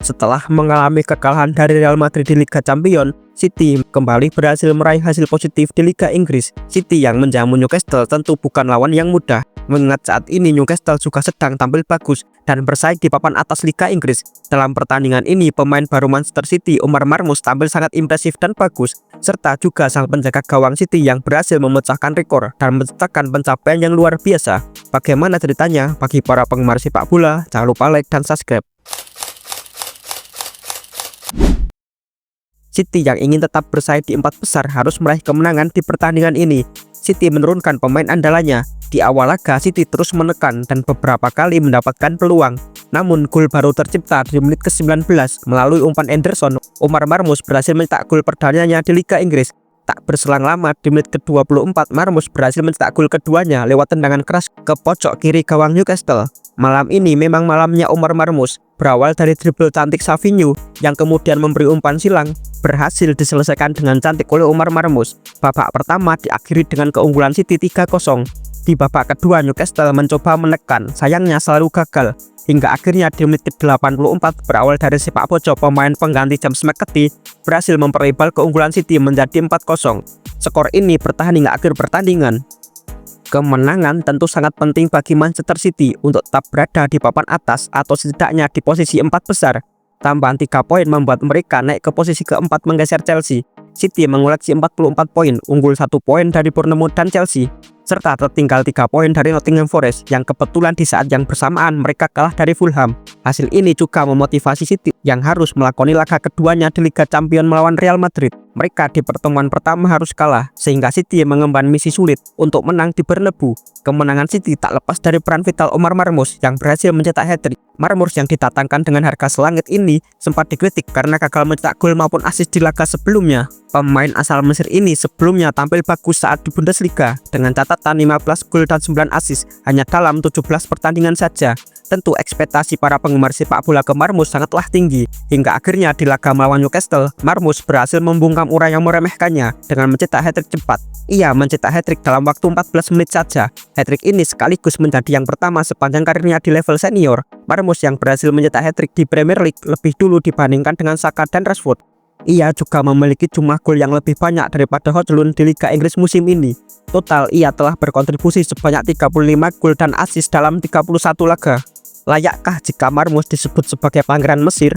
Setelah mengalami kekalahan dari Real Madrid di Liga Champions, City kembali berhasil meraih hasil positif di Liga Inggris. City yang menjamu Newcastle tentu bukan lawan yang mudah, mengingat saat ini Newcastle juga sedang tampil bagus dan bersaing di papan atas Liga Inggris. Dalam pertandingan ini, pemain baru Manchester City, Omar Marmoush, tampil sangat impresif dan bagus, serta juga sang penjaga gawang City yang berhasil memecahkan rekor dan menciptakan pencapaian yang luar biasa. Bagaimana ceritanya? Bagi para penggemar sepak bola, jangan lupa like dan subscribe. City yang ingin tetap bersaing di 4 besar harus meraih kemenangan di pertandingan ini. City menurunkan pemain andalannya. Di awal laga, City terus menekan dan beberapa kali mendapatkan peluang. Namun gol baru tercipta di menit ke-19 melalui umpan Anderson. Omar Marmoush berhasil mencetak gol perdananya di Liga Inggris. Tak berselang lama, di menit ke-24 Marmoush berhasil mencetak gol keduanya lewat tendangan keras ke pojok kiri gawang Newcastle. Malam ini memang malamnya Omar Marmoush. Berawal dari dribble cantik Savinho yang kemudian memberi umpan silang, berhasil diselesaikan dengan cantik oleh Omar Marmoush. Babak pertama diakhiri dengan keunggulan City 3-0. Di babak kedua Newcastle mencoba menekan, sayangnya selalu gagal. Hingga akhirnya di menit ke-84 berawal dari sepak pojok pemain pengganti James McAtee berhasil memperlebar keunggulan City menjadi 4-0. Skor ini bertahan hingga akhir pertandingan. Kemenangan tentu sangat penting bagi Manchester City untuk tetap berada di papan atas atau setidaknya di posisi 4 besar. Tambahan 3 poin membuat mereka naik ke posisi keempat menggeser Chelsea. City mengoleksi 44 poin, unggul 1 poin dari Bournemouth dan Chelsea, serta tertinggal 3 poin dari Nottingham Forest yang kebetulan di saat yang bersamaan mereka kalah dari Fulham. Hasil ini juga memotivasi City yang harus melakoni laga keduanya di Liga Champions melawan Real Madrid. Mereka di pertemuan pertama harus kalah, sehingga City mengemban misi sulit untuk menang di Bernabeu. Kemenangan City tak lepas dari peran vital Omar Marmoush yang berhasil mencetak hat-trick. Marmoush yang didatangkan dengan harga selangit ini sempat dikritik karena gagal mencetak gol maupun assist di laga sebelumnya. Pemain asal Mesir ini sebelumnya tampil bagus saat di Bundesliga dengan catatan 15 gol dan 9 assist hanya dalam 17 pertandingan saja. Tentu ekspektasi para penggemar sepak bola ke Marmoush sangatlah tinggi. Hingga akhirnya di laga melawan Newcastle, Marmoush berhasil membungkam orang yang meremehkannya dengan mencetak hat-trick cepat. Ia mencetak hat-trick dalam waktu 14 menit saja. Hat-trick ini sekaligus menjadi yang pertama sepanjang karirnya di level senior. Marmoush yang berhasil mencetak hat-trick di Premier League lebih dulu dibandingkan dengan Saka dan Rashford. Ia juga memiliki jumlah gol yang lebih banyak daripada Højlund di Liga Inggris musim ini. Total, ia telah berkontribusi sebanyak 35 gol dan assist dalam 31 laga. Layakkah jika Marmoush disebut sebagai pangeran Mesir?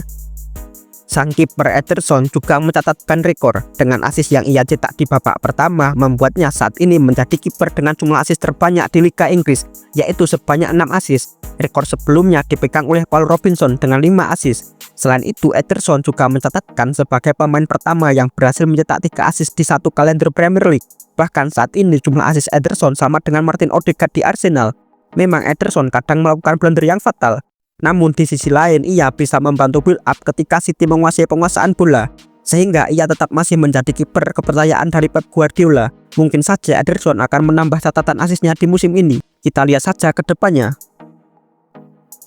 Sang kiper Ederson juga mencatatkan rekor dengan assist yang ia cetak di babak pertama, membuatnya saat ini menjadi kiper dengan jumlah assist terbanyak di Liga Inggris, yaitu sebanyak 6 assist. Rekor sebelumnya dipegang oleh Paul Robinson dengan 5 assist. Selain itu, Ederson juga mencatatkan sebagai pemain pertama yang berhasil mencetak 3 assist di satu kalender Premier League. Bahkan saat ini jumlah assist Ederson sama dengan Martin Odegaard di Arsenal. Memang Ederson kadang melakukan blunder yang fatal, namun di sisi lain ia bisa membantu build up ketika City menguasai penguasaan bola, sehingga ia tetap masih menjadi kiper kepercayaan dari Pep Guardiola. Mungkin saja Ederson akan menambah catatan asisnya di musim ini. Kita lihat saja ke depannya.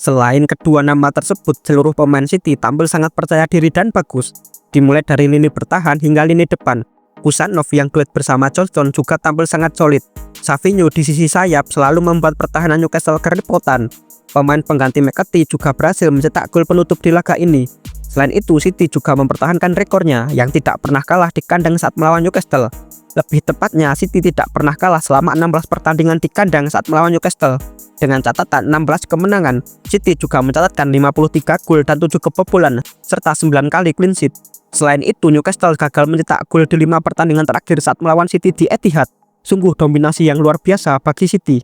Selain kedua nama tersebut, seluruh pemain City tampil sangat percaya diri dan bagus, dimulai dari lini bertahan hingga lini depan. Kusanov yang duet bersama Johnston juga tampil sangat solid. Savinho di sisi sayap selalu membuat pertahanan Newcastle kerepotan. Pemain pengganti McAtee juga berhasil mencetak gol penutup di laga ini. Selain itu, City juga mempertahankan rekornya yang tidak pernah kalah di kandang saat melawan Newcastle. Lebih tepatnya, City tidak pernah kalah selama 16 pertandingan di kandang saat melawan Newcastle. Dengan catatan 16 kemenangan, City juga mencatatkan 53 gol dan 7 kebobolan, serta 9 kali clean sheet. Selain itu, Newcastle gagal mencetak gol di 5 pertandingan terakhir saat melawan City di Etihad. Sungguh dominasi yang luar biasa bagi City.